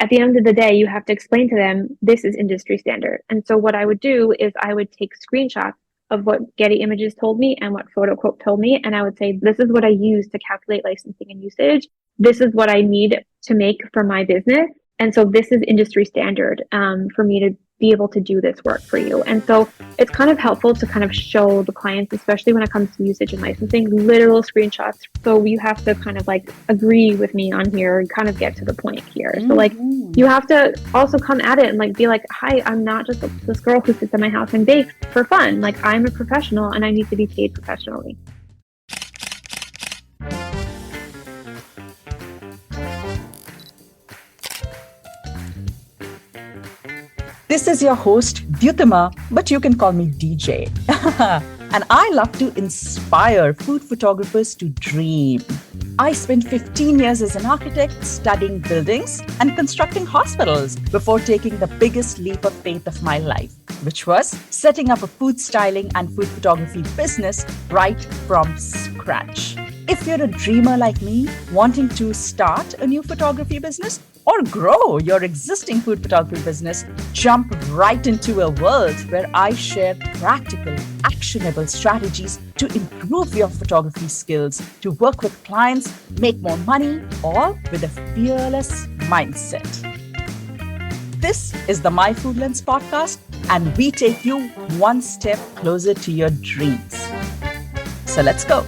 at the end of the day, you have to explain to them this is industry standard. And so what I would do is I would take screenshots of what Getty Images told me and what PhotoQuote told me. And I would say, this is what I use to calculate licensing and usage. This is what I need to make for my business. And so this is industry standard for me to be able to do this work for you. And so it's kind of helpful to kind of show the clients, especially when it comes to usage and licensing, literal screenshots. So you have to kind of like agree with me on here and kind of get to the point here. So like you have to also come at it and like be like, hi, I'm not just this girl who sits in my house and bakes for fun. Like I'm a professional and I need to be paid professionally. This is your host, Dyutama, but you can call me DJ. And I love to inspire food photographers to dream. I spent 15 years as an architect studying buildings and constructing hospitals before taking the biggest leap of faith of my life, which was setting up a food styling and food photography business right from scratch. If you're a dreamer like me, wanting to start a new photography business or grow your existing food photography business, jump right into a world where I share practical, actionable strategies to improve your photography skills, to work with clients, make more money, all with a fearless mindset. This is the My Food Lens podcast, and we take you one step closer to your dreams. So let's go.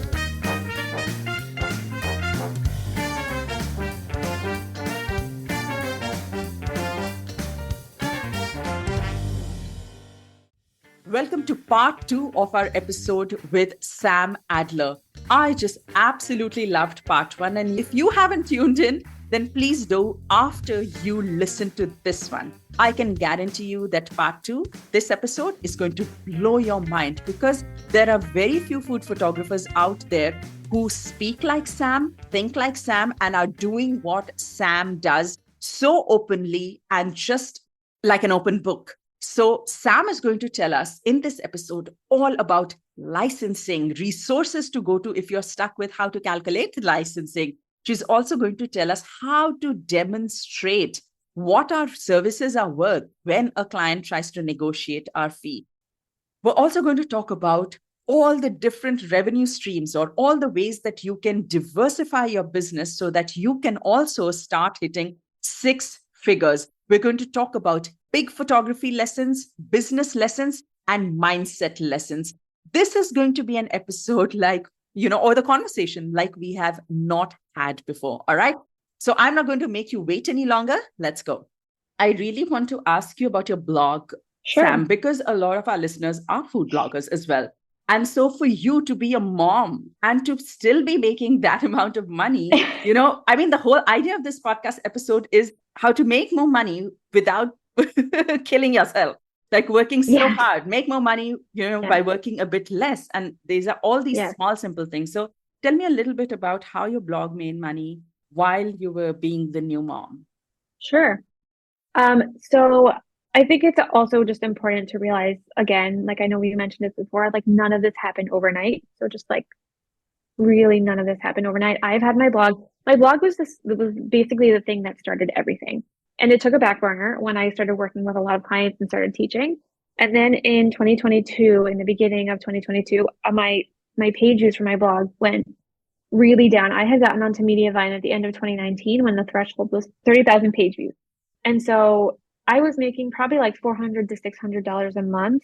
Welcome to part 2 of our episode with Sam Adler. I just absolutely loved part 1. And if you haven't tuned in, then please do after you listen to this one. I can guarantee you that part 2, this episode is going to blow your mind because there are very few food photographers out there who speak like Sam, think like Sam, and are doing what Sam does so openly and just like an open book. So Sam is going to tell us in this episode all about licensing, resources to go to if you're stuck with how to calculate the licensing. She's also going to tell us how to demonstrate what our services are worth when a client tries to negotiate our fee. We're also going to talk about all the different revenue streams or all the ways that you can diversify your business so that you can also start hitting 6 figures. We're going to talk about big photography lessons, business lessons, and mindset lessons. This is going to be an episode like, or the conversation like we have not had before. All right. So I'm not going to make you wait any longer. Let's go. I really want to ask you about your blog, Sam, because a lot of our listeners are food bloggers as well. And so for you to be a mom and to still be making that amount of money, the whole idea of this podcast episode is how to make more money without killing yourself, like working so hard, make more money, by working a bit less. And these are all these small, simple things. So tell me a little bit about how your blog made money while you were being the new mom. Sure. So I think it's also just important to realize, again, like I know we mentioned this before, like none of this happened overnight. So just like really none of this happened overnight. I've had my blog. My blog was basically the thing that started everything. And it took a back burner when I started working with a lot of clients and started teaching. And then in 2022, in the beginning of 2022, my page views for my blog went really down. I had gotten onto Mediavine at the end of 2019 when the threshold was 30,000 page views. And so I was making probably like $400 to $600 a month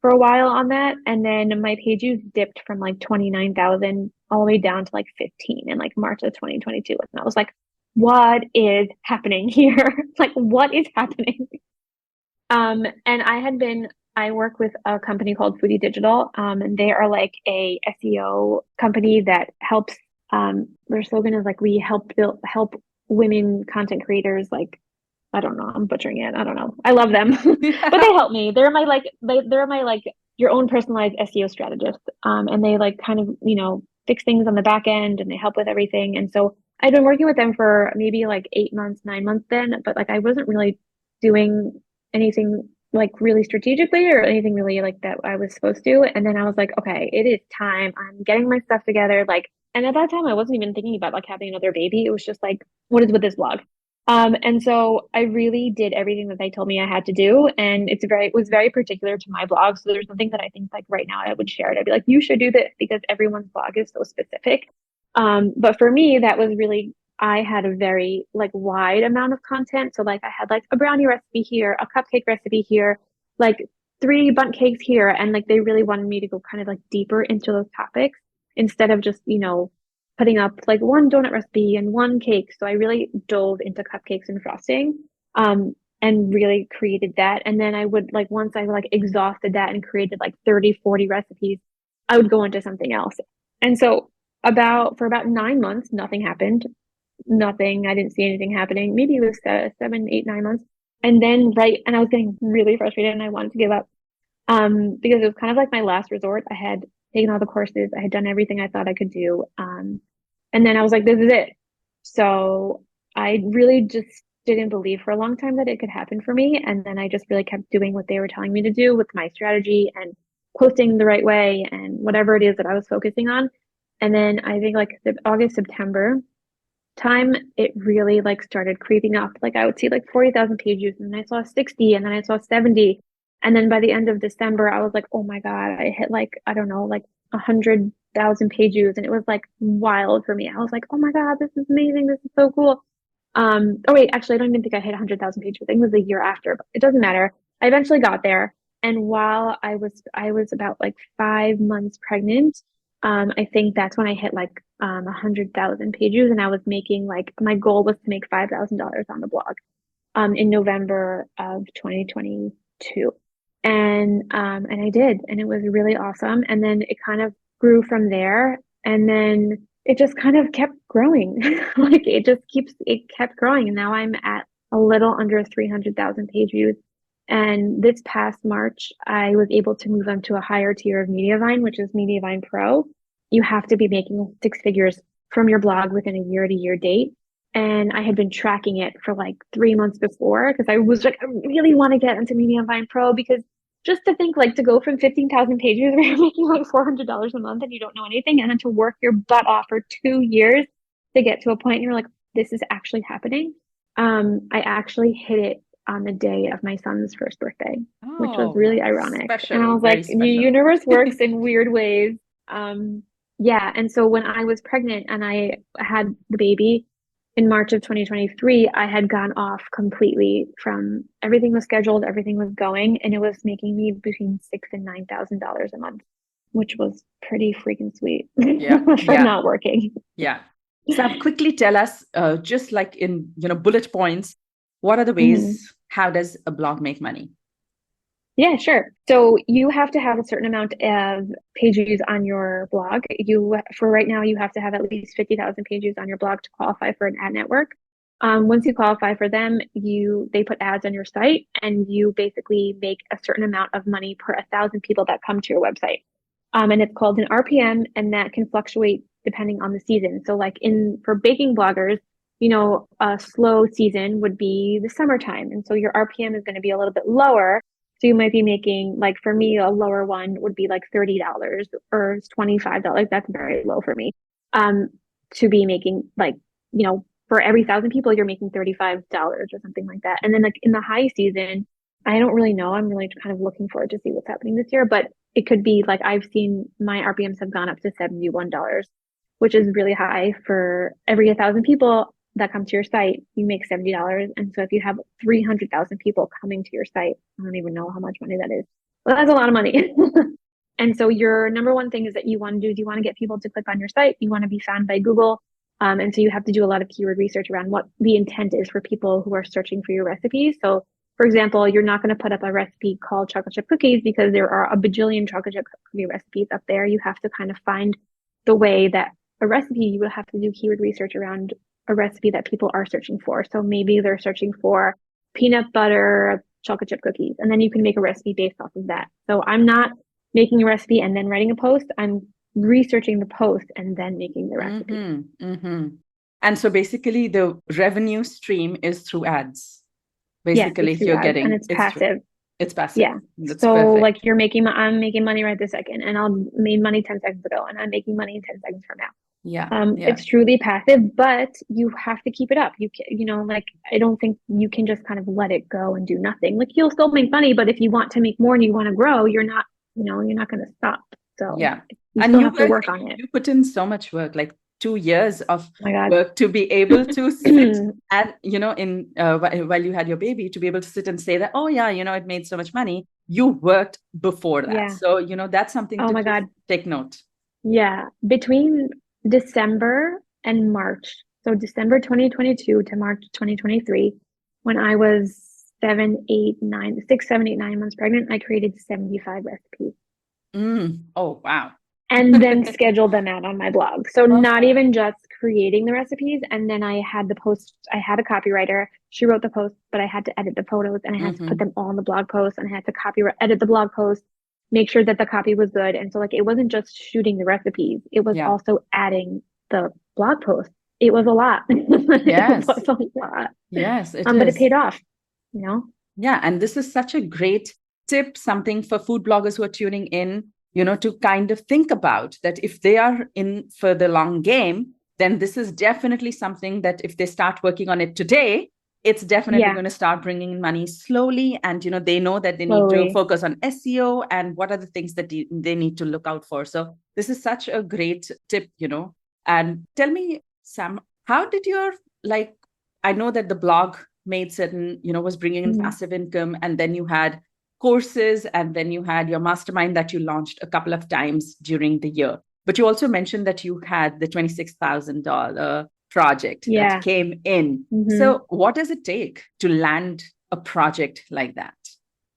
for a while on that. And then my page views dipped from like 29,000 all the way down to like 15 in like March of 2022. And I was like, what is happening here? Like, what is happening? And I work with a company called Foodie Digital. And they are like a SEO company that helps, their slogan is like, we help women content creators. Like, I don't know, I'm butchering it. I don't know. I love them, but they help me. They're my your own personalized SEO strategist. And they like kind of, fix things on the back end and they help with everything. And so I'd been working with them for maybe like 8 months, 9 months then, but like I wasn't really doing anything like really strategically or anything really like that I was supposed to. And then I was like, okay, it is time. I'm getting my stuff together. Like, and at that time I wasn't even thinking about like having another baby. It was just like, what is with this blog? And so I really did everything that they told me I had to do. And it was very particular to my blog. So there's nothing that I think like right now I would share it. I'd be like, you should do this because everyone's blog is so specific. But for me, that was really, I had a very like wide amount of content. So like I had like a brownie recipe here, a cupcake recipe here, like three bundt cakes here. And like they really wanted me to go kind of like deeper into those topics instead of just, putting up like one donut recipe and one cake. So I really dove into cupcakes and frosting, and really created that. And then I would like, once I like exhausted that and created like 30, 40 recipes, I would go into something else. And so for about 9 months, nothing happened. Nothing. I didn't see anything happening. Maybe it was 7, 8, 9 months. And then and I was getting really frustrated and I wanted to give up. Because it was kind of like my last resort. I had taken all the courses. I had done everything I thought I could do. And then I was like, this is it. So I really just didn't believe for a long time that it could happen for me. And then I just really kept doing what they were telling me to do with my strategy and posting the right way and whatever it is that I was focusing on. And then I think like August, September time, it really like started creeping up. Like I would see like 40,000 page views and then I saw 60 and then I saw 70. And then by the end of December, I was like, oh my God, I hit like, I don't know, like 100,000 page views. And it was like wild for me. I was like, oh my God, this is amazing. This is so cool. Oh wait, actually, I don't even think I hit 100,000 page views. I think it was the year after, but it doesn't matter. I eventually got there. And while I was about like 5 months pregnant, I think that's when I hit like 100,000 page views, and I was making like my goal was to make $5,000 on the blog in November of 2022. And I did, and it was really awesome. And then it kind of grew from there, and then it just kind of kept growing. Like it kept growing, and now I'm at a little under 300,000 page views. And this past March, I was able to move on to a higher tier of Mediavine, which is Mediavine Pro. You have to be making six figures from your blog within a year-to-year date. And I had been tracking it for like 3 months before because I was like, I really want to get into Mediavine Pro, because just to think like to go from 15,000 pages where you're making like $400 a month and you don't know anything, and then to work your butt off for 2 years to get to a point and you're like, this is actually happening. I actually hit it on the day of my son's first birthday, which was really ironic. And I Special, was very like, the special. universe works in weird ways. Yeah. And so when I was pregnant and I had the baby in March of 2023, I had gone off completely from everything was scheduled, everything was going, and it was making me between $6,000 and $9,000 a month, which was pretty freaking sweet Yeah, for yeah, not working. yeah. Sam, quickly tell us, just like in bullet points, what are the Mhm. ways? How does a blog make money? Yeah, sure. So you have to have a certain amount of page views on your blog. For right now, you have to have at least 50,000 page views on your blog to qualify for an ad network. Once you qualify for them, they put ads on your site, and you basically make a certain amount of money per 1,000 people that come to your website. And it's called an RPM, and that can fluctuate depending on the season. So like for baking bloggers, a slow season would be the summertime. And so your RPM is going to be a little bit lower. So you might be making, like for me, a lower one would be like $30 or $25. That's very low for me. To be making like, for every 1,000 people, you're making $35 or something like that. And then like in the high season, I don't really know. I'm really kind of looking forward to see what's happening this year, but it could be like I've seen my RPMs have gone up to $71, which is really high. For every 1,000 people that come to your site, you make $70. And so if you have 300,000 people coming to your site, I don't even know how much money that is. Well, that's a lot of money. And so your number one thing is that you want to do is you want to get people to click on your site. You want to be found by Google. And so you have to do a lot of keyword research around what the intent is for people who are searching for your recipes. So for example, you're not going to put up a recipe called chocolate chip cookies because there are a bajillion chocolate chip cookie recipes up there. You have to kind of find the way that a recipe, you will have to do keyword research around a recipe that people are searching for. So maybe they're searching for peanut butter chocolate chip cookies, and then you can make a recipe based off of that. So I'm not making a recipe and then writing a post. I'm researching the post and then making the recipe. Mm-hmm, mm-hmm. And so basically the revenue stream is through ads. Yes, Basically, it's through you're ads, getting and it's passive. it's passive. Yeah. That's So perfect. like I'm making money right this second, and I'll made money 10 seconds ago, and I'm making money in 10 seconds from now. Yeah. Yeah. It's truly passive, but you have to keep it up. Like I don't think you can just kind of let it go and do nothing. Like you'll still make money, but if you want to make more and you want to grow, you're not going to stop. So Yeah. you And still have to work on it. you put in so much work, like 2 years of Oh my work to be able to sit God. and, in while you had your baby, to be able to sit and say that, oh, yeah, it made so much money. You worked before that. Yeah. So, that's something Oh to my just God. take note. Yeah. Between December and March, so December 2022 to March 2023, when I was 6, 7, 8, 9 months pregnant, I created 75 recipes Oh, wow. and then scheduled them out on my blog. So not Oh. even just creating the recipes. And then I had I had a copywriter. She wrote the post, but I had to edit the photos and I had to put them all in the blog post and I had to edit the blog post, make sure that the copy was good. And so like it wasn't just shooting the recipes, it was Yeah. also adding the blog post. It was a lot. It Yes. was a lot. Yes, it But it is. paid off, you know? Yeah, and this is such a great tip, something for food bloggers who are tuning in, to kind of think about that if they are in for the long game, then this is definitely something that if they start working on it today, it's definitely Yeah, going to start bringing in money slowly. And, they know that they need to slowly. focus on SEO and what are the things that they need to look out for. So this is such a great tip. And tell me, Sam, how did like, I know that the blog made certain, was bringing in Mhm. passive income. And then you had courses and then you had your mastermind that you launched a couple of times during the year. But you also mentioned that you had the $26,000 project that Yeah. came in. hmm So what does it take to land a project like that?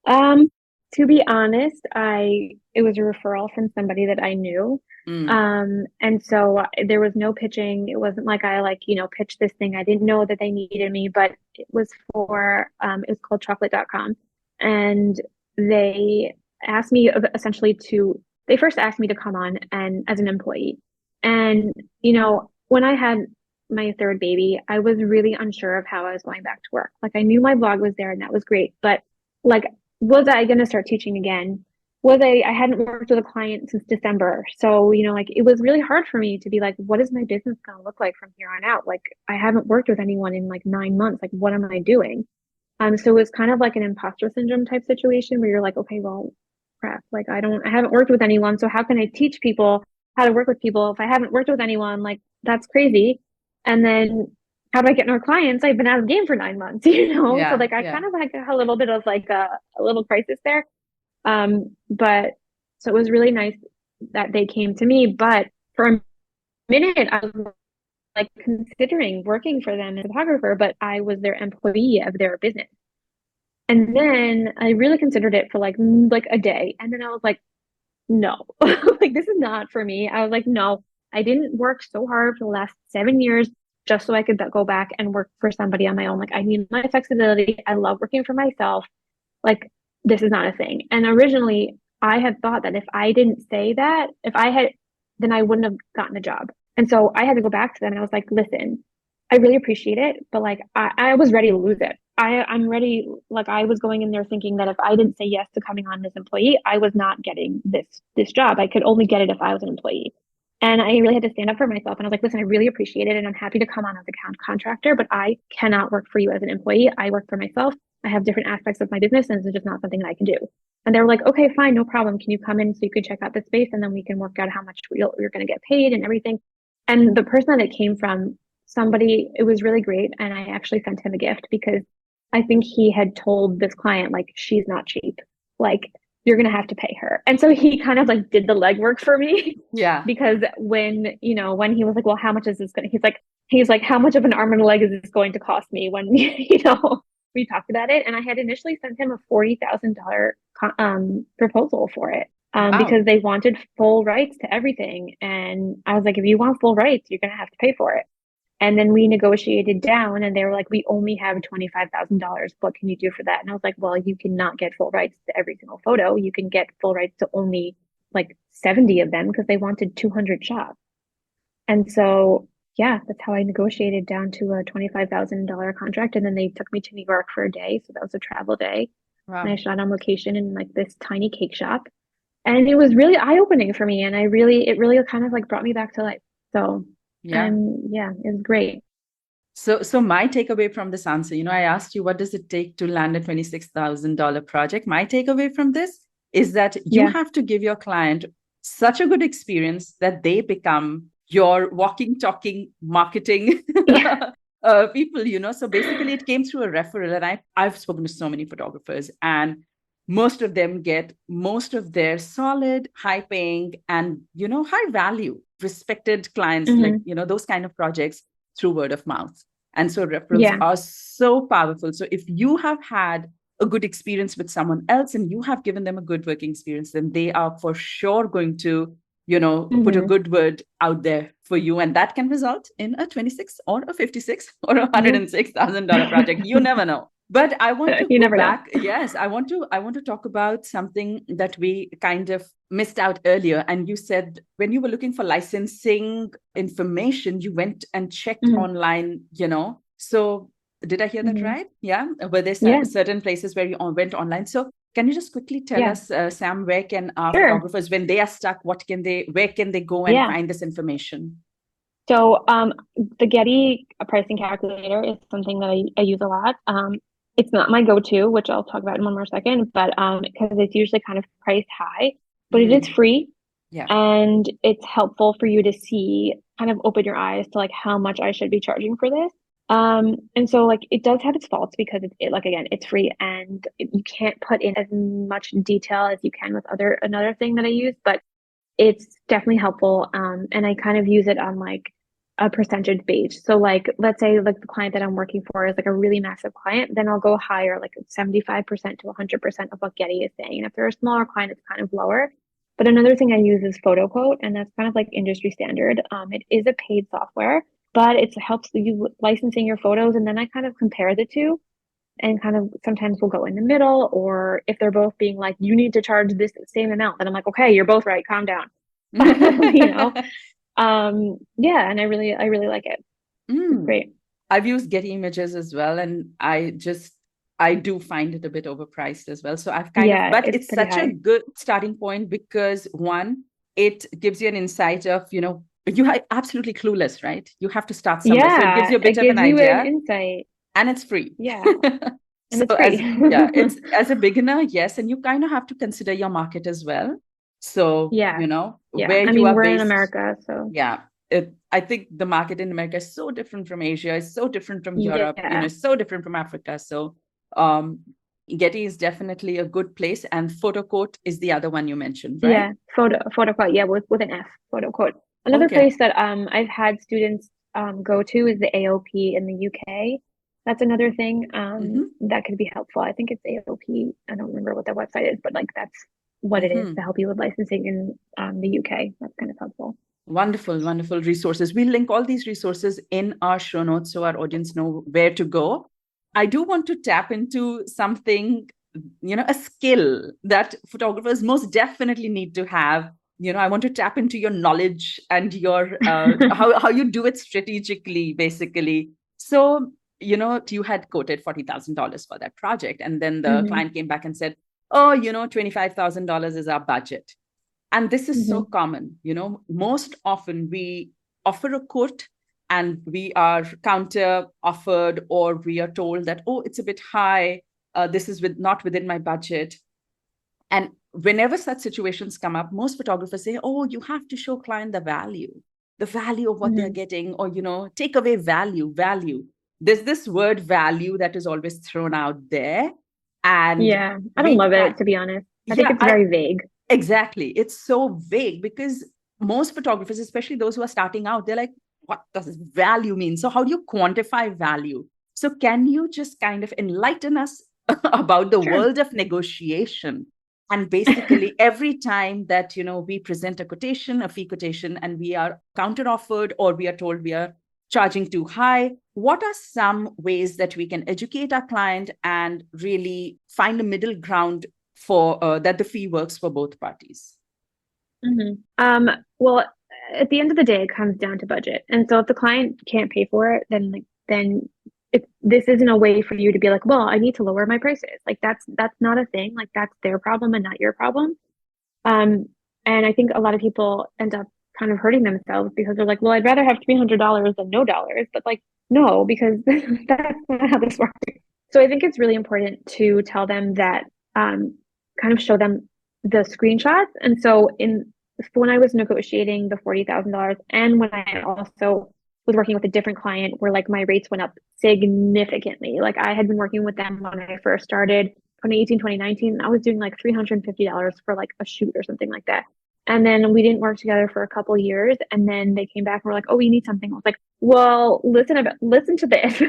Um, to be honest, it was a referral from somebody that I knew. Mm, And so there was no pitching. It wasn't like I pitched this thing. I didn't know that they needed me, but it was it was called chocolate.com. And they asked me essentially they first asked me to come on and as an employee. And, when I had my third baby, I was really unsure of how I was going back to work. Like I knew my blog was there and that was great, but like was I going to start teaching again? I hadn't worked with a client since December. So, like it was really hard for me to be like, what is my business going to look like from here on out? Like I haven't worked with anyone in like 9 months. Like what am I doing? So it was kind of like an imposter syndrome type situation where you're like, okay, well, crap, like I haven't worked with anyone. So how can I teach people how to work with people if I haven't worked with anyone? Like that's crazy. And then how do I get more clients? I've been out of the game for 9 months, So yeah, like I yeah. kind of like a little bit of like a little crisis there. But so it was really nice that they came to me. But for a minute, I was like considering working for them as a photographer, but I was their employee of their business. And then I really considered it for like a day. And then I was like, no, like this is not for me. I was like, no, I didn't work so hard for the last 7 years just so I could go back and work for somebody on my own. Like I need my flexibility. I love working for myself. Like this is not a thing. And originally I had thought that if I didn't say that, then I wouldn't have gotten the job. And so I had to go back to them and I was like, listen, I really appreciate it, but like I was ready to lose it. I'm ready. Like I was going in there thinking that if I didn't say yes to coming on as employee, I was not getting this job. I could only get it if I was an employee. And I really had to stand up for myself. And I was like, listen, I really appreciate it. And I'm happy to come on as a contractor, but I cannot work for you as an employee. I work for myself. I have different aspects of my business and it's just not something that I can do. And they were like, okay, fine, no problem. Can you come in so you can check out the space and then we can work out how much you're going to get paid and everything. And the person that it came from, it was really great. And I actually sent him a gift because I think he had told this client, like, she's not cheap. Like, you're going to have to pay her. And so he kind of like did the legwork for me Yeah. because when he was like, well, how much is this going to, he's like, how much of an arm and a leg is this going to cost me when, we talked about it. And I had initially sent him a $40,000 proposal for it. Wow. Because they wanted full rights to everything. And I was like, if you want full rights, you're going to have to pay for it. And then we negotiated down and they were like, we only have $25,000. What can you do for that? And I was like, well, you cannot get full rights to every single photo. You can get full rights to only like 70 of them because they wanted 200 shots. And so, yeah, that's how I negotiated down to a $25,000 contract. And then they took me to New York for a day. So that was a travel day. And I Wow. shot on location in like this tiny cake shop. And it was really eye-opening for me. And it really kind of like brought me back to life. So, Yeah. yeah, it was great. So my takeaway from this answer, I asked you, what does it take to land a $26,000 project? My takeaway from this is that you Yeah. have to give your client such a good experience that they become your walking, talking marketing Yeah. people. So basically it came through a referral, and I've spoken to so many photographers, and most of them get most of their solid, high paying, and high value, respected clients, like Hmm. those kind of projects through word of mouth. And so referrals Yeah. are so powerful. So if you have had a good experience with someone else and you have given them a good working experience, then they are for sure going to, put a Hmm. good word out there for you. And that can result in a 26 or a 56 or a Yeah. $106,000 project. You never know. But I want to You go never know. back. Yes, I want to talk about something that we kind of missed out earlier. And you said when you were looking for licensing information, you went and checked Hmm. online. So did I hear that Hmm. right? Yeah. Were there Yeah. certain places where you went online? So can you just quickly tell Yeah. us, Sam, where can our Sure. photographers, when they are stuck, where can they go and Yeah. find this information? So, the Getty pricing calculator is something that I use a lot. It's not my go-to, which I'll talk about in one more second, but because it's usually kind of priced high, but it is Mm, free yeah. and it's helpful for you to see, kind of open your eyes to like how much I should be charging for this. And so like it does have its faults because like again, it's free and you can't put in as much detail as you can with another thing that I use, but it's definitely helpful. And I kind of use it on like a percentage base. So like let's say like the client that I'm working for is like a really massive client, then I'll go higher, like 75% to 100% of what Getty is saying. And if they're a smaller client, it's kind of lower. But another thing I use is photo quote, and that's kind of like industry standard. It is a paid software, but it helps you licensing your photos, and then I kind of compare the two and kind of sometimes we'll go in the middle, or if they're both being like, you need to charge this same amount, then I'm like, okay, you're both right, calm down. you know? Yeah, and I really like it. It's Mm. great. I've used Getty Images as well, and I do find it a bit overpriced as well. So I've kind of, Yeah, but it's it's pretty such a high. good starting point because one, it gives you an insight of, you are absolutely clueless, right? You have to start somewhere. So it gives Yeah, you a bit it of an gives you an idea, insight. and it's free. Yeah, and So it's free. it's as a beginner, yes, and you kind of have to consider your market as well. So, Yeah, yeah. where I you mean, are we're in based, America, so yeah, I think the market in America is so different from Asia, is so different from Europe, yeah. so different from Africa. So, um, Getty is definitely a good place, and Photo Quote is the other one you mentioned, right? Yeah, photo quote. Yeah, with an F, photo quote. Another Okay. place that I've had students go to is the AOP in the UK. That's another thing Mm-hmm. that could be helpful. I think it's AOP. I don't remember what their website is, but like that's what it is to Mm-hmm. help you with licensing in the UK. That's kind of helpful. Wonderful, wonderful resources. We'll link all these resources in our show notes so our audience know where to go. I do want to tap into something, a skill that photographers most definitely need to have. I want to tap into your knowledge and your how you do it strategically, basically. So, you had quoted $40,000 for that project, and then the Hmm. client came back and said, "Oh, $25,000 is our budget." And this is so Hmm. common. Most often we offer a quote and we are counter offered, or we are told that, oh, it's a bit high. This is not within my budget. And whenever such situations come up, most photographers say, oh, you have to show client the value of what they're Hmm. getting, or, take away value. There's this word value that is always thrown out there. And Yeah, I don't we love try, it, to be honest. I think yeah, it's very vague. exactly. It's so vague because most photographers, especially those who are starting out, they're like, what does value mean? So, how do you quantify value? So, can you just kind of enlighten us about the Sure. world of negotiation? And basically, every time that we present a quotation, a fee quotation, and we are counter offered or we are told we are charging too high, what are some ways that we can educate our client and really find a middle ground for that the fee works for both parties? Hmm. Well, at the end of the day, it comes down to budget. And so if the client can't pay for it, then this isn't a way for you to be like, well, I need to lower my prices. Like that's not a thing. Like that's their problem and not your problem. Um, and I think a lot of people end up kind of hurting themselves because they're like, well, I'd rather have $300 than no dollars. But like, no, because that's not how this works. So I think it's really important to tell them that, kind of show them the screenshots. And so when I was negotiating the $40,000 and when I also was working with a different client where like my rates went up significantly. Like I had been working with them when I first started 2018, 2019. I was doing like $350 for like a shoot or something like that. And then we didn't work together for a couple years. And then they came back and were like, oh, we need something. I was like, well, listen to this.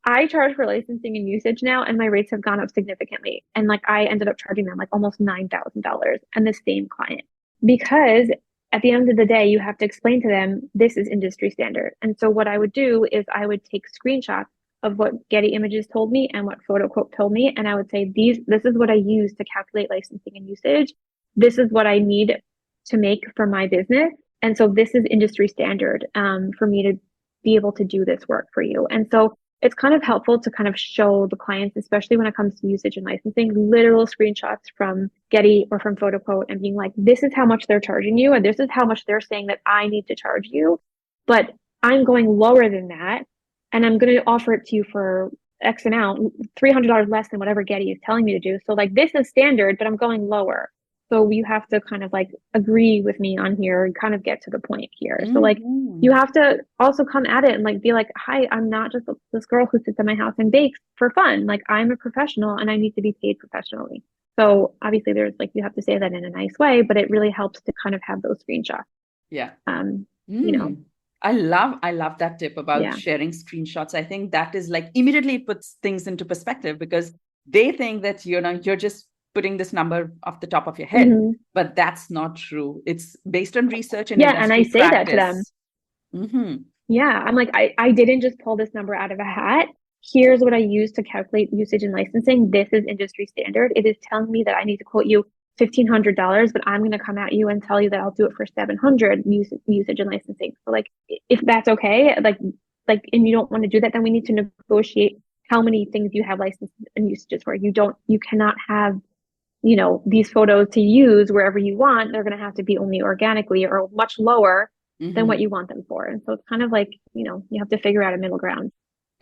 I charge for licensing and usage now, and my rates have gone up significantly. And like I ended up charging them like almost $9,000 and the same client because at the end of the day, you have to explain to them this is industry standard. And so what I would do is I would take screenshots of what Getty Images told me and what PhotoQuote told me, and I would say this is what I use to calculate licensing and usage. This is what I need to make for my business, and so this is industry standard for me to be able to do this work for you. And so it's kind of helpful to kind of show the clients, especially when it comes to usage and licensing, literal screenshots from Getty or from PhotoQuote and being like, this is how much they're charging you, and this is how much they're saying that I need to charge you. But I'm going lower than that, and I'm going to offer it to you for X amount, $300 less than whatever Getty is telling me to do. So like this is standard, but I'm going lower. So you have to kind of like agree with me on here and kind of get to the point here. So like you have to also come at it and like be like, hi, I'm not just this girl who sits at my house and bakes for fun. Like I'm a professional and I need to be paid professionally. So obviously there's like you have to say that in a nice way, but it really helps to kind of have those screenshots. Yeah. You know. I love that tip about sharing screenshots. I think that is like immediately it puts things into perspective because they think that you're just putting this number off the top of your head, but that's not true. It's based on research and and I say practice. That to them. Yeah, I'm like, I didn't just pull this number out of a hat. Here's what I use to calculate usage and licensing. This is industry standard. It is telling me that I need to quote you $1,500, but I'm going to come at you and tell you that I'll do it for $700 usage and licensing. So like, if that's okay, like, and you don't want to do that, then we need to negotiate how many things you have licenses and usages for. You cannot have these photos to use wherever you want. They're going to have to be only organically or much lower than what you want them for. And so it's kind of like, you have to figure out a middle ground.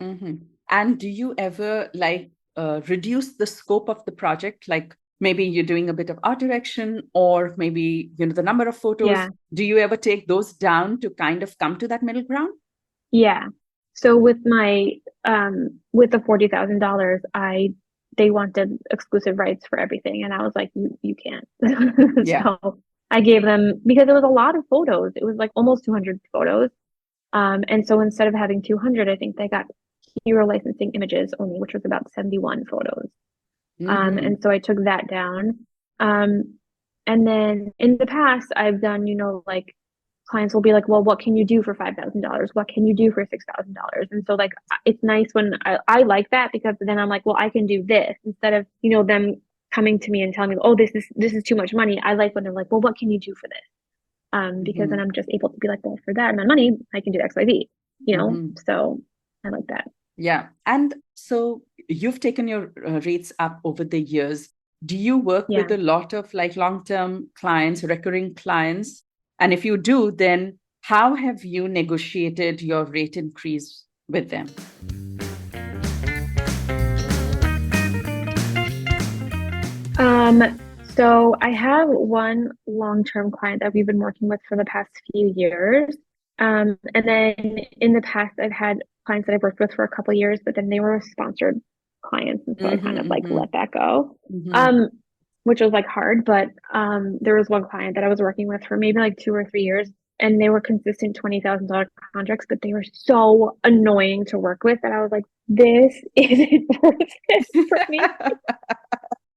And do you ever like reduce the scope of the project? Like maybe you're doing a bit of art direction or maybe, the number of photos. Yeah. Do you ever take those down to kind of come to that middle ground? Yeah. So with my, with the $40,000, they wanted exclusive rights for everything. And I was like, you can't. Yeah. So I gave them, because it was a lot of photos. It was like almost 200 photos. And so instead of having 200, I think they got hero licensing images only, which was about 71 photos. And so I took that down. And then in the past, I've done, like clients will be like, well, what can you do for $5,000? What can you do for $6,000? And so like, it's nice when I like that because then I'm like, well, I can do this instead of, them coming to me and telling me, oh, this is too much money. I like when they're like, well, what can you do for this? Because then I'm just able to be like, well, for that amount of money, I can do X, Y, Z, so I like that. Yeah. And so you've taken your rates up over the years. Do you work with a lot of like long-term clients, recurring clients? And if you do, then how have you negotiated your rate increase with them? So I have one long-term client that we've been working with for the past few years. And then in the past, I've had clients that I've worked with for a couple of years, but then they were sponsored clients. And so I kind of like let that go, which was like hard. But there was one client that I was working with for maybe like 2 or 3 years, and they were consistent $20,000 contracts, but they were so annoying to work with that I was like, this isn't worth it for me.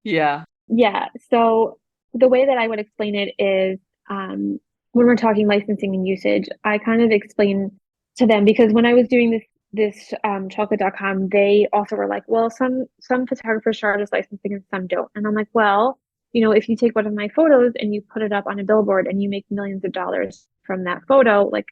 Yeah. Yeah. So the way that I would explain it is when we're talking licensing and usage, I kind of explain to them, because when I was doing this chocolate.com, they also were like, well, some photographers charge licensing and some don't. And I'm like, well, if you take one of my photos and you put it up on a billboard and you make millions of dollars from that photo, like,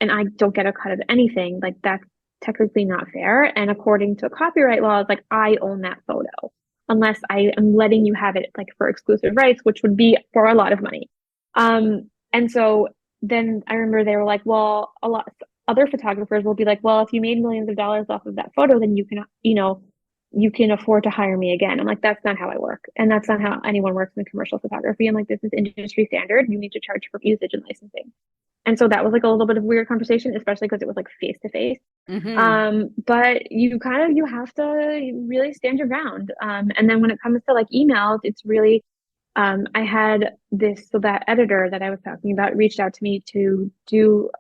and I don't get a cut of anything, like that's technically not fair. And according to copyright laws, like I own that photo unless I am letting you have it like for exclusive rights, which would be for a lot of money. And so then I remember they were like, well, a lot other photographers will be like, well, if you made millions of dollars off of that photo, then you can, you can afford to hire me again. I'm like, that's not how I work. And that's not how anyone works in commercial photography. I'm like, this is industry standard. You need to charge for usage and licensing. And so that was like a little bit of a weird conversation, especially because it was like face to face. Mm-hmm. But you have to really stand your ground. And then when it comes to like emails, it's really I had so that editor that I was talking about reached out to me to do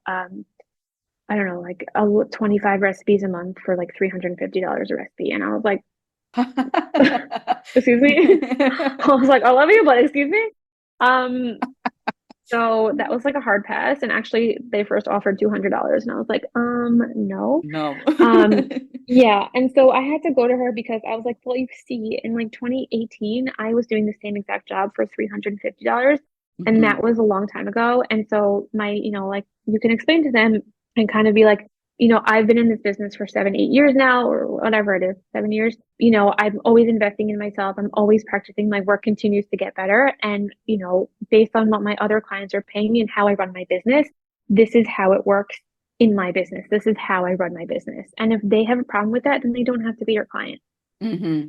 I don't know, like 25 recipes a month for like $350 a recipe. And I was like, excuse me. I was like, I love you, but excuse me. Um, so that was like a hard pass. And actually they first offered $200 and I was like, no. No. Um, yeah. And so I had to go to her because I was like, well, you see, in like 2018, I was doing the same exact job for $350. And Mm-hmm. that was a long time ago. And so like you can explain to them and kind of be like, I've been in this business for 7, 8 years now, or whatever it is, 7 years. I'm always investing in myself. I'm always practicing. My work continues to get better. And, based on what my other clients are paying me and how I run my business, this is how it works in my business. This is how I run my business. And if they have a problem with that, then they don't have to be your client. Mm-hmm.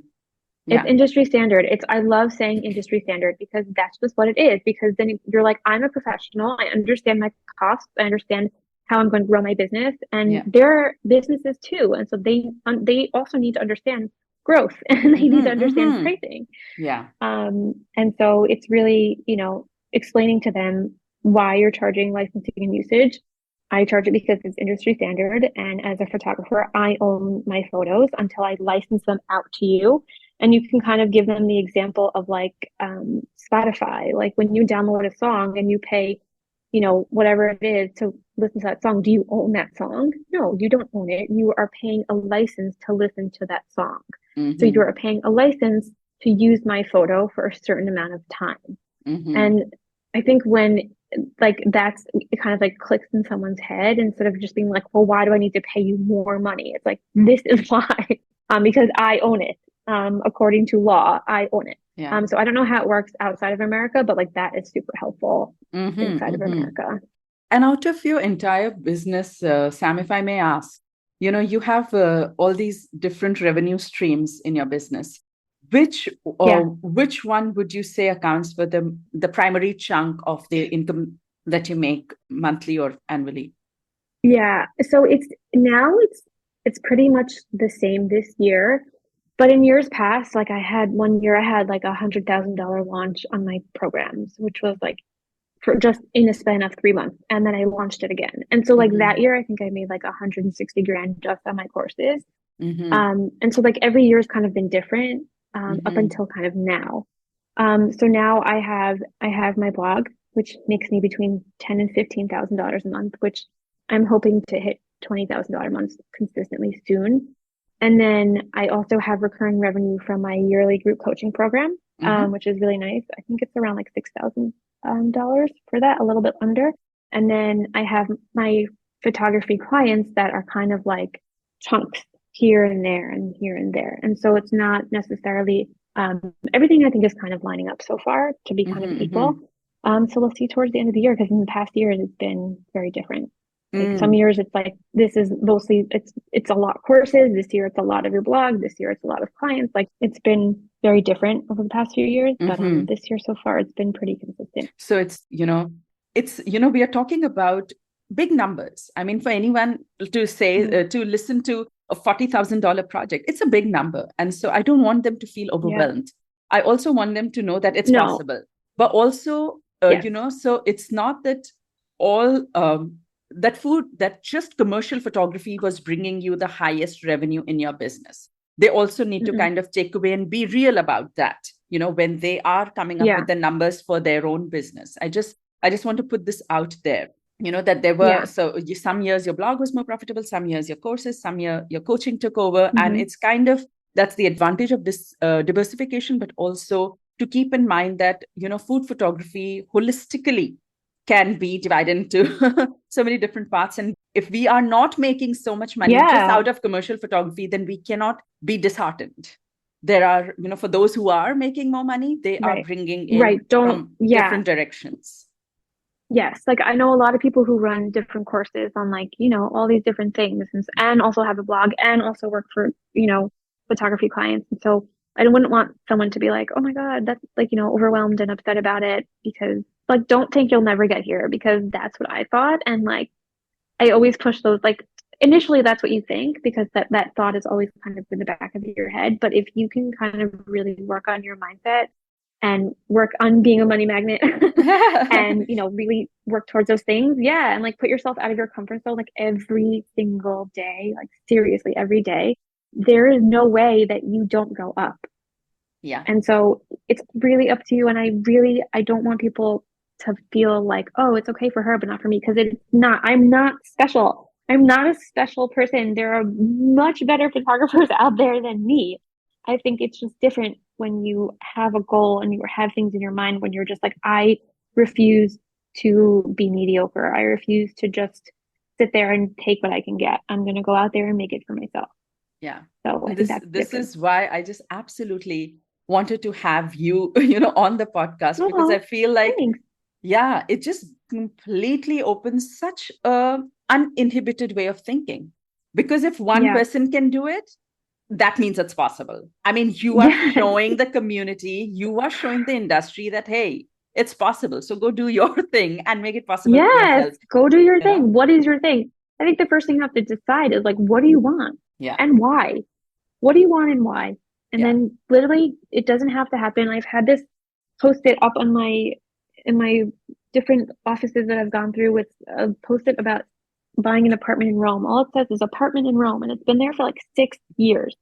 It's Yeah. industry standard. I love saying industry standard because that's just what it is. Because then you're like, I'm a professional. I understand my costs. I understand how I'm going to grow my business, and Yeah. they're businesses too. And so they also need to understand growth and they need to Mm-hmm. understand Mm-hmm. pricing. Yeah. And so it's really, explaining to them why you're charging licensing and usage. I charge it because it's industry standard. And as a photographer, I own my photos until I license them out to you. And you can kind of give them the example of like Spotify. Like when you download a song and you pay, whatever it is to listen to that song, do you own that song? No, you don't own it. You are paying a license to listen to that song. So Mm-hmm. you're paying a license to use my photo for a certain amount of time. Mm-hmm. And I think when like that's it kind of like clicks in someone's head instead of just being like, well, why do I need to pay you more money? It's like, this is why, because I own it. According to law, I own it. Yeah. So I don't know how it works outside of America, but like that is super helpful Mm-hmm. inside of Mm-hmm. America. And out of your entire business, Sam, if I may ask, you have all these different revenue streams in your business. Yeah. Which one would you say accounts for the primary chunk of the income that you make monthly or annually? Yeah. So it's pretty much the same this year. But in years past, like I had one year I had like $100,000 launch on my programs, which was like for just in a span of 3 months. And then I launched it again. And so like Mm-hmm. that year I think I made like 160 grand just on my courses. Mm-hmm. And so like every year's kind of been different up Mm-hmm. until kind of now. So now I have my blog, which makes me between ten and $15,000 a month, which I'm hoping to hit $20,000 months consistently soon. And then I also have recurring revenue from my yearly group coaching program, Mm-hmm. which is really nice. I think it's around like $6,000 for that, a little bit under. And then I have my photography clients that are kind of like chunks here and there and here and there. And so it's not necessarily everything I think is kind of lining up so far to be kind of Mm-hmm. equal. Mm-hmm. So we'll see towards the end of the year because in the past years it's been very different. Like some Mm. years it's like this is mostly it's a lot of courses. This year it's a lot of your blog. This year it's a lot of clients. Like it's been very different over the past few years, but Mm-hmm. this year so far it's been pretty consistent. So we are talking about big numbers. I mean, for anyone to say, Mhm. to listen to a $40,000 project, it's a big number. And so I don't want them to feel Yeah. overwhelmed. I also want them to know that it's No. possible. But also, Yes. so it's not that all that just commercial photography was bringing you the highest revenue in your business. They also need to Mm-mm. kind of take away and be real about that, when they are coming up Yeah. with the numbers for their own business. I just want to put this out there, that there were, Yeah. so some years your blog was more profitable, some years your courses, some year your coaching took over. And Mm-hmm. it's kind of, that's the advantage of this diversification, but also to keep in mind that, food photography holistically can be divided into so many different parts. And if we are not making so much money just Yeah. out of commercial photography, then we cannot be disheartened. There are, for those who are making more money, they are Right. bringing in Right. Don't, from yeah. different directions. Yes, like I know a lot of people who run different courses on like, all these different things and also have a blog and also work for, photography clients. And so I wouldn't want someone to be like, oh my God, that's like, overwhelmed and upset about it because like don't think you'll never get here because that's what I thought. And like I always push those like initially that's what you think because that thought is always kind of in the back of your head. But if you can kind of really work on your mindset and work on being a money magnet and really work towards those things, yeah, and like put yourself out of your comfort zone like every single day, like seriously every day, there is no way that you don't go up. Yeah. And so it's really up to you. And I don't want people to feel like, oh, it's okay for her, but not for me, because it's not. I'm not special. I'm not a special person. There are much better photographers out there than me. I think it's just different when you have a goal and you have things in your mind when you're just like, I refuse to be mediocre. I refuse to just sit there and take what I can get. I'm going to go out there and make it for myself. Yeah. So I And think this that's this different. is why I just absolutely wanted to have you, on the podcast, because I Oh, feel like, thanks. yeah, it just completely opens such a uninhibited way of thinking. Because if one Yeah. person can do it, that means it's possible. I mean, you are Yes. showing the community, you are showing the industry that, hey, it's possible. So go do your thing and make it possible for Yes. yourself, Go do your you know? thing. What is your thing? I think the first thing you have to decide is like, what do you want Yeah. and why? What do you want and why? And Yeah. then literally it doesn't have to happen. I've had this posted up on in my different offices that I've gone through with a post-it about buying an apartment in Rome. All it says is apartment in Rome, and it's been there for like 6 years.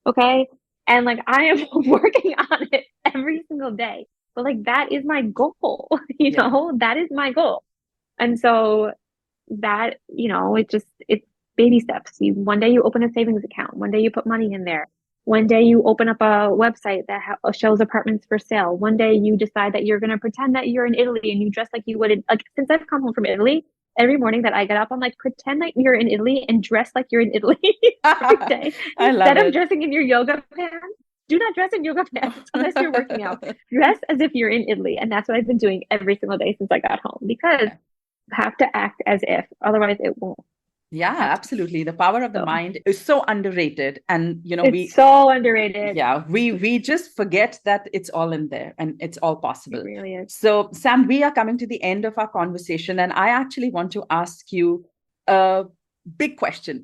Okay. And like I am working on it every single day. But like that is my goal, Yeah. that is my goal. And so that, it's baby steps. One day you open a savings account, one day you put money in there. One day you open up a website that shows apartments for sale. One day you decide that you're going to pretend that you're in Italy and you dress like you would like since I've come home from Italy, every morning that I get up, I'm like, pretend that you're in Italy and dress like you're in Italy every day. I love Instead of it. dressing in your yoga pants, do not dress in yoga pants unless you're working out. Dress as if you're in Italy. And that's what I've been doing every single day since I got home because Yeah. have to act as if, otherwise it won't Yeah, happen. absolutely. The power of the So mind is so underrated. And it's so underrated. we just forget that it's all in there and it's all It possible. really is. So, Sam, we are coming to the end of our conversation, and I actually want to ask you a big question.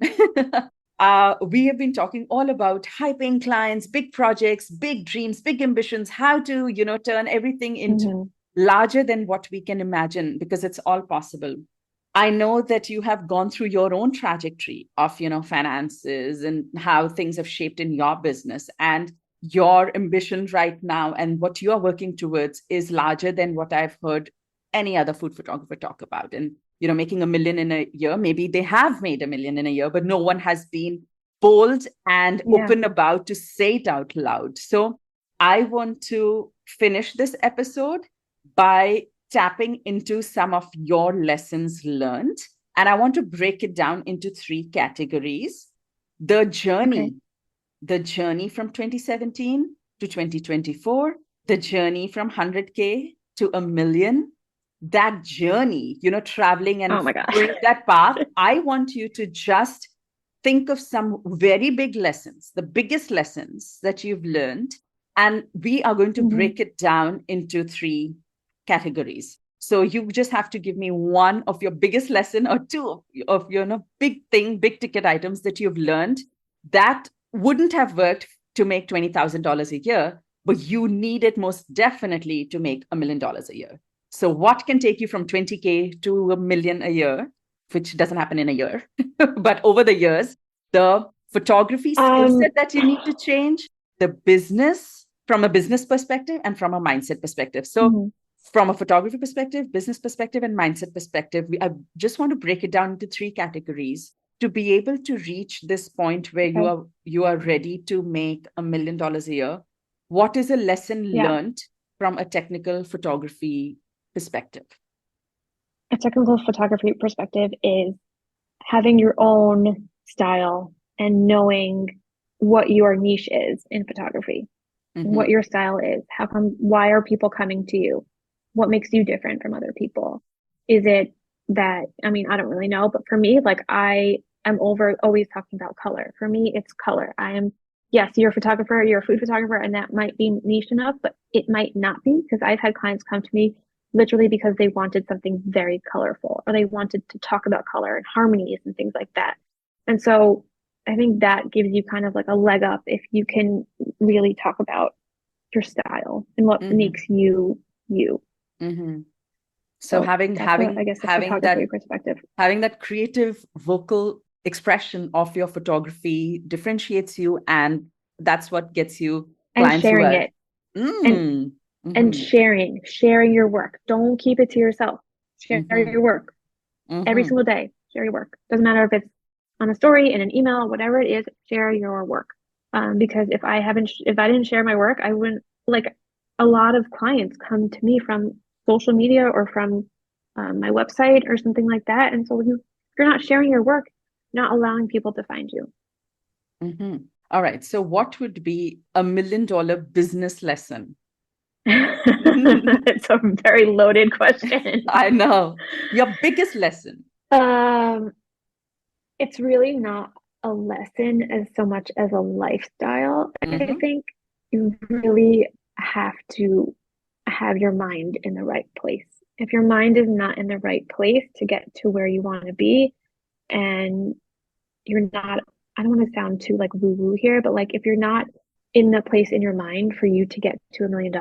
We have been talking all about hyping clients, big projects, big dreams, big ambitions, how to, turn everything into Mm-hmm. larger than what we can imagine, because it's all possible. I know that you have gone through your own trajectory of, finances and how things have shaped in your business, and your ambition right now and what you are working towards is larger than what I've heard any other food photographer talk about. And, making 1 million in a year, maybe they have made 1 million in a year, but no one has been bold and Yeah. open about to say it out loud. So I want to finish this episode by tapping into some of your lessons learned. And I want to break it down into 3 categories. The Okay. journey, the journey from 2017 to 2024, the journey from 100K to 1 million, that journey, traveling and Oh my gosh. following that path. I want you to just think of some very big lessons, the biggest lessons that you've learned. And we are going to Mm-hmm. break it down into 3 categories. So you just have to give me one of your biggest lesson or two of your big ticket items that you've learned that wouldn't have worked to make $20,000 a year, but you need it most definitely to make $1 million a year. So what can take you from 20K to 1 million a year, which doesn't happen in a year, but over the years, the photography skill Um, set that you need to change, the business from a business perspective and from a mindset perspective. So mhm. from a photography perspective, business perspective, and mindset perspective, I just want to break it down into 3 categories to be able to reach this point where Okay. you are ready to make $1 million a year. What is a lesson Yeah. learned from a technical photography perspective? A technical photography perspective is having your own style and knowing what your niche is in photography, what Mm-hmm. your style is. Why are people coming to you? What makes you different from other people? Is it that, I mean, I don't really know, but for me, like I am over always talking about color. For me, it's color. I am, yes, you're a photographer, you're a food photographer, and that might be niche enough, but it might not be because I've had clients come to me literally because they wanted something very colorful or they wanted to talk about color and harmonies and things like that. And so I think that gives you kind of like a leg up if you can really talk about your style and what Mm-hmm. makes you you. Mm-hmm. So So having that's a, I having guess, a having photography that perspective. having that creative vocal expression of your photography differentiates you, and that's what gets you And clients who sharing are it and mm, and mm-hmm, sharing your work. Don't keep it to yourself. Share mm-hmm, your work every mm-hmm, single day. Share your work. Doesn't matter if it's on a story, in an email, whatever it is, share your work. Because if I didn't share my work, I wouldn't like a lot of clients come to me from social media or from my website or something like that. And so if you're not sharing your work, not allowing people to find you. mm-hmm. All right. So what would be $1 million business lesson? It's a very loaded question. I know. Your biggest lesson. Um, it's really not a lesson as so much as a lifestyle. I Mm-hmm, think you really have to have your mind in the right place. If your mind is not in the right place to get to where you want to be, and you're not, I don't want to sound too like woo-woo here, but like if you're not in the place in your mind for you to get to $1 million,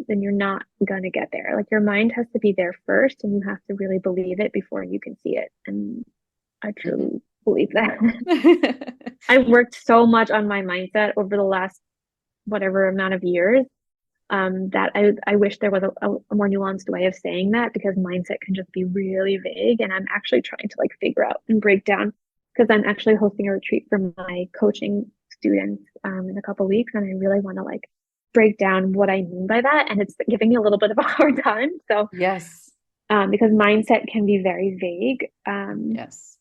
then you're not gonna get there. Like your mind has to be there first, and you have to really believe it before you can see it. And I mm-hmm. truly believe that. I've worked so much on my mindset over the last whatever amount of years, that I wish there was a more nuanced way of saying that because mindset can just be really vague. And I'm actually trying to like figure out and break down because I'm actually hosting a retreat for my coaching students in a couple of weeks. And I really want to like break down what I mean by that. And it's giving me a little bit of a hard time. So, Yes. because mindset can be very vague. Yes.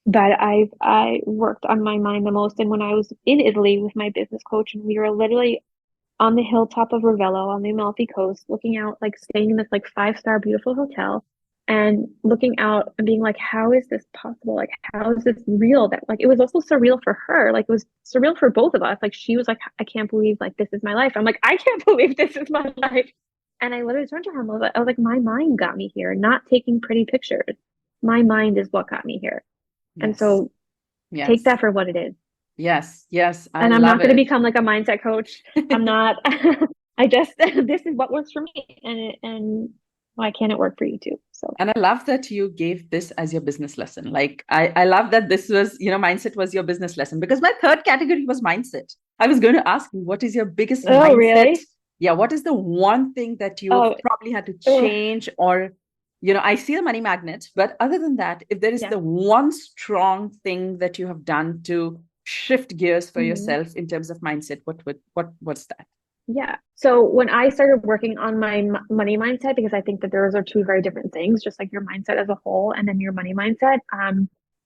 But I worked on my mind the most. And when I was in Italy with my business coach, and we were literally on the hilltop of Ravello on the Amalfi Coast, looking out, like staying in this like five-star beautiful hotel and looking out and being like, how is this possible? Like, how is this real? That like it was also surreal for her. Like it was surreal for both of us. Like she was like, I can't believe like this is my life. I'm like, I can't believe this is my life. And I literally turned to her and I was like, my mind got me here, not taking pretty pictures. My mind is what got me here. And Yes. so take Yes. that for what it is. Yes. Yes. I And I'm not love going to it. become like a mindset coach. I'm not. I just this is what works for me, and why can't it work for you too? So And I love that you gave this as your business lesson. Like, I love that this was, mindset was your business lesson because my third category was mindset. I was going to ask you, what is your biggest oh mindset? really? Yeah, what is the one thing that you've Oh, probably had to oh change? Or, I see the money magnet, but other than that, if there is yeah. the one strong thing that you have done to shift gears for Mhm. yourself in terms of mindset, what's that? Yeah. So when I started working on my money mindset, because I think that those are two very different things, just like your mindset as a whole and then your money mindset.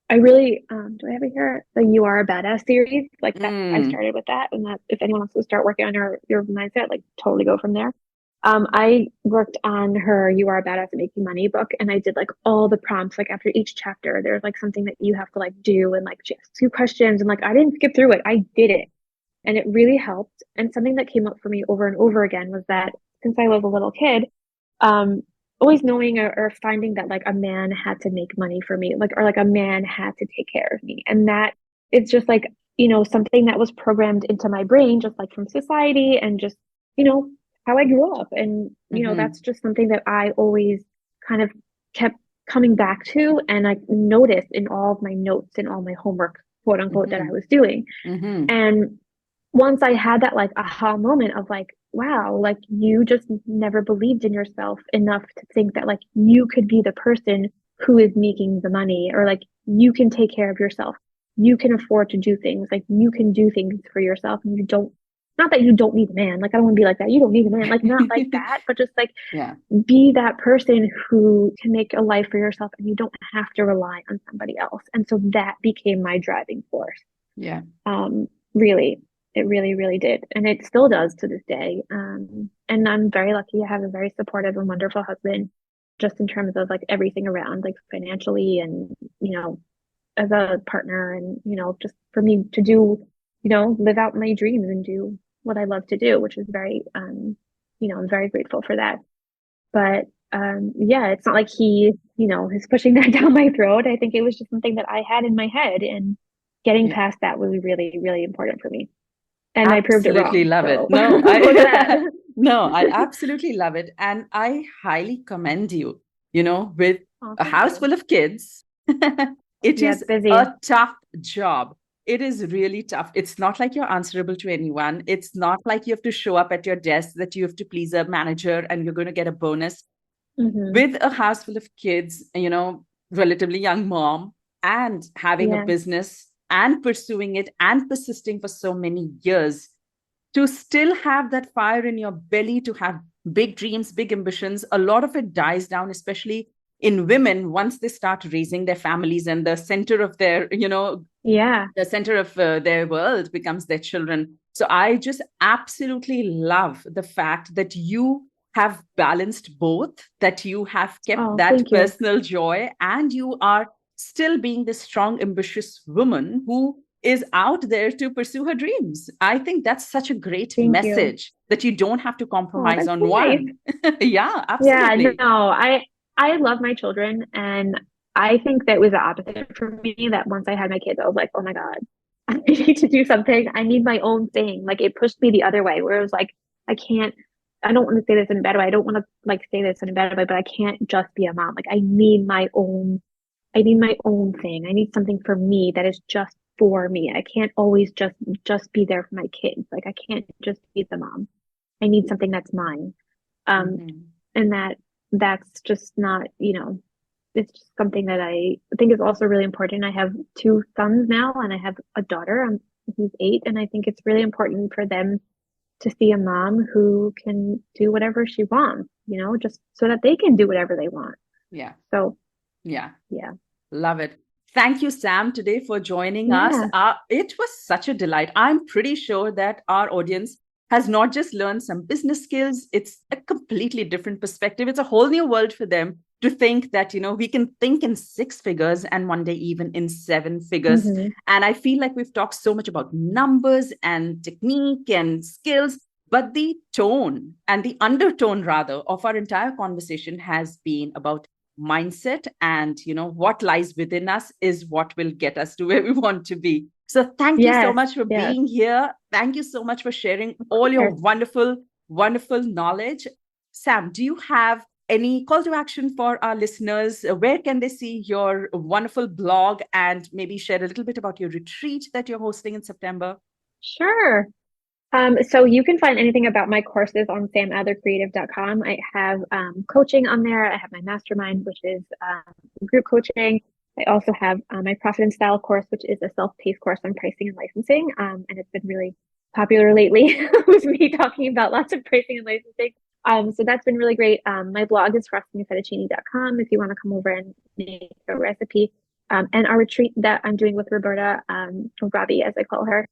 I really do I have it here? The You Are a Badass series. Like that I Mm, started with that. And that if anyone wants to start working on your mindset, like totally go from there. I worked on her You Are a Badass at Making Money book and I did like all the prompts. Like after each chapter, there's like something that you have to like do and like she has two questions and like I didn't skip through it. I did it and it really helped. And something that came up for me over and over again was that since I was a little kid, um, always knowing or finding that like a man had to make money for me, like or like a man had to take care of me, and that it's just like something that was programmed into my brain, just like from society and just you know how I grew up, and mm-hmm, that's just something that I always kind of kept coming back to, and I noticed in all of my notes and all my homework, quote unquote, that I mm-hmm, was doing, mm-hmm, and once I had that like aha moment of like, wow, like you just never believed in yourself enough to think that like you could be the person who is making the money or like you can take care of yourself. You can afford to do things. Like you can do things for yourself and you don't not that you don't need a man. Like I don't want to be like that. You don't need a man. Like not like that, but just like yeah. be that person who can make a life for yourself and you don't have to rely on somebody else. And so that became my driving force. Yeah. Really, it really, really did. And it still does to this day. And I'm very lucky. I have a very supportive and wonderful husband. just in terms of like everything around, like financially and, as a partner and, just for me to do, live out my dreams and do what I love to do, which is very, I'm very grateful for that. But yeah, it's not like he, is pushing that down my throat. I think it was just something that I had in my head, and getting Yeah. past that was really, really important for me. And I proved it Absolutely wrong. love it. So No, look at that. I no, I absolutely love it. And I highly commend you, with Oh, a thank house you. full of kids. It Yeah, is it's busy. a tough job. It is really tough. It's not like you're answerable to anyone. It's not like you have to show up at your desk that you have to please a manager and you're going to get a bonus. Hmm. With a house full of kids, relatively young mom, and having a Yeah. business and pursuing it and persisting for so many years, to still have that fire in your belly, to have big dreams, big ambitions, a lot of it dies down, especially in women, once they start raising their families and the center of their, Yeah. the center of their world becomes their children. So I just absolutely love the fact that you have balanced both, that you have kept Oh, that thank you. personal joy, and you are still being this strong, ambitious woman who is out there to pursue her dreams. I think that's such a great Thank you. message that you don't have to Oh, compromise that's on so nice. one. Yeah, Yeah, absolutely. no, I love my children, and I think that was the opposite for me, that once I had my kids, I was like, oh my God, I need to do something. I need my own thing. Like it pushed me the other way, where it was like, I can't, I don't want to say this in a bad way. I don't want to like say this in a bad way, but I can't just be a mom. Like I need my own thing. I need something for me that is just for me. I can't always just be there for my kids. Like I can't just be the mom. I need something that's mine. Um, Mhm. and that's just not, it's just something that I think is also really important. I have two sons now, and I have a daughter. He's 8, and I think it's really important for them to see a mom who can do whatever she wants, just so that they can do whatever they want. Yeah, So yeah. yeah, Love it. Thank you, Sam, today for joining us. yeah, It was such a delight. I'm pretty sure that our audience has not just learned some business skills, it's a completely different perspective. It's a whole new world for them to think that, we can think in 6 figures and one day even in 7 figures. hmm, And I feel like we've talked so much about numbers and technique and skills, but the tone and the undertone, rather, of our entire conversation has been about mindset, and what lies within us is what will get us to where we want to be. So thank you so yes, much for yes, being here. Thank you so much for sharing of all your course. wonderful knowledge. Sam, do you have any call to action for our listeners? Where can they see your wonderful blog, and maybe share a little bit about your retreat that you're hosting in September? Sure. So you can find anything about my courses on samadlercreative.com. I have coaching on there. I have my mastermind, which is group coaching. I also have my Profit and Style course, which is a self-paced course on pricing and licensing. And it's been really popular lately with me talking about lots of pricing and licensing. So that's been really great. My blog is frostingandfettuccine.com if you want to come over and make a recipe. And our retreat that I'm doing with Roberta, or Robbie, as I call her,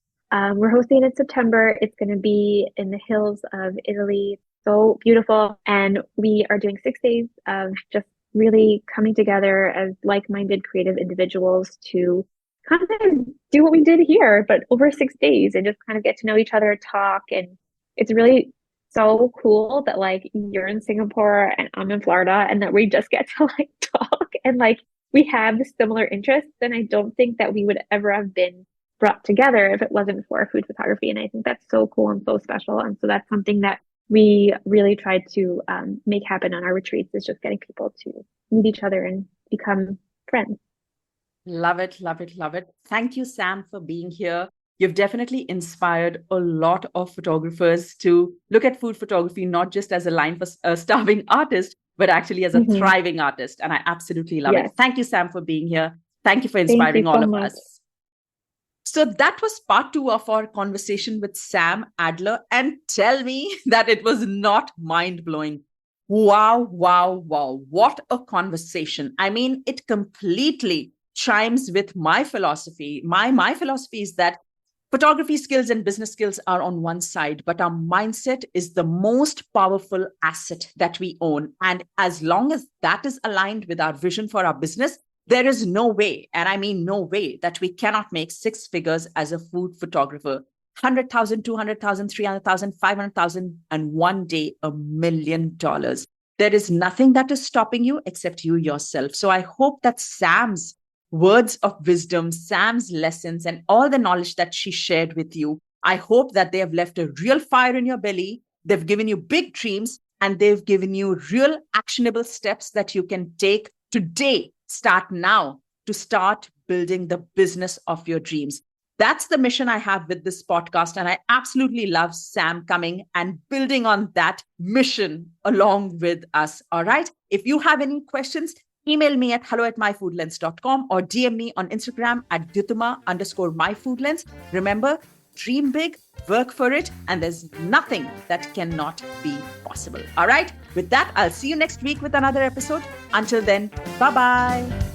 we're hosting it in September. It's going to be in the hills of Italy. So beautiful. And we are doing 6 days of just really coming together as like-minded creative individuals to kind of do what we did here, but over 6 days, and just kind of get to know each other, talk. And it's really so cool that like you're in Singapore and I'm in Florida, and that we just get to like talk, and like we have similar interests. And I don't think that we would ever have been brought together if it wasn't for food photography. And I think that's so cool and so special. And so that's something that we really tried to make happen on our retreats, is just getting people to meet each other and become friends. Love it, love it, love it. Thank you, Sam, for being here. You've definitely inspired a lot of photographers to look at food photography not just as a line for a starving artist, but actually as a Hmm. thriving artist. And I absolutely love it. Yes. Thank you, Sam, for being here. Thank you for Thank you inspiring all so of much. us. So that was part 2 of our conversation with Sam Adler. And tell me that it was not mind blowing. Wow, wow, wow. What a conversation. I mean, it completely chimes with my philosophy. My philosophy is that Photography skills and business skills are on one side, but our mindset is the most powerful asset that we own. And as long as that is aligned with our vision for our business, there is no way, and I mean no way, that we cannot make six figures as a food photographer. 100,000, 200,000, 300,000, 500,000, and one day $1 million. There is nothing that is stopping you except you yourself. So I hope that Sam's words of wisdom, Sam's lessons, and all the knowledge that she shared with you, I hope that they have left a real fire in your belly. They've given you big dreams, and they've given you real actionable steps that you can take today. Start now to start building the business of your dreams. That's the mission I have with this podcast. And I absolutely love Sam coming and building on that mission along with us. All right. If you have any questions, email me at hello@myfoodlens.com or DM me on Instagram at Dyutama_myfoodlens. Remember, dream big, work for it, and there's nothing that cannot be possible. All right. With that, I'll see you next week with another episode. Until then, bye-bye.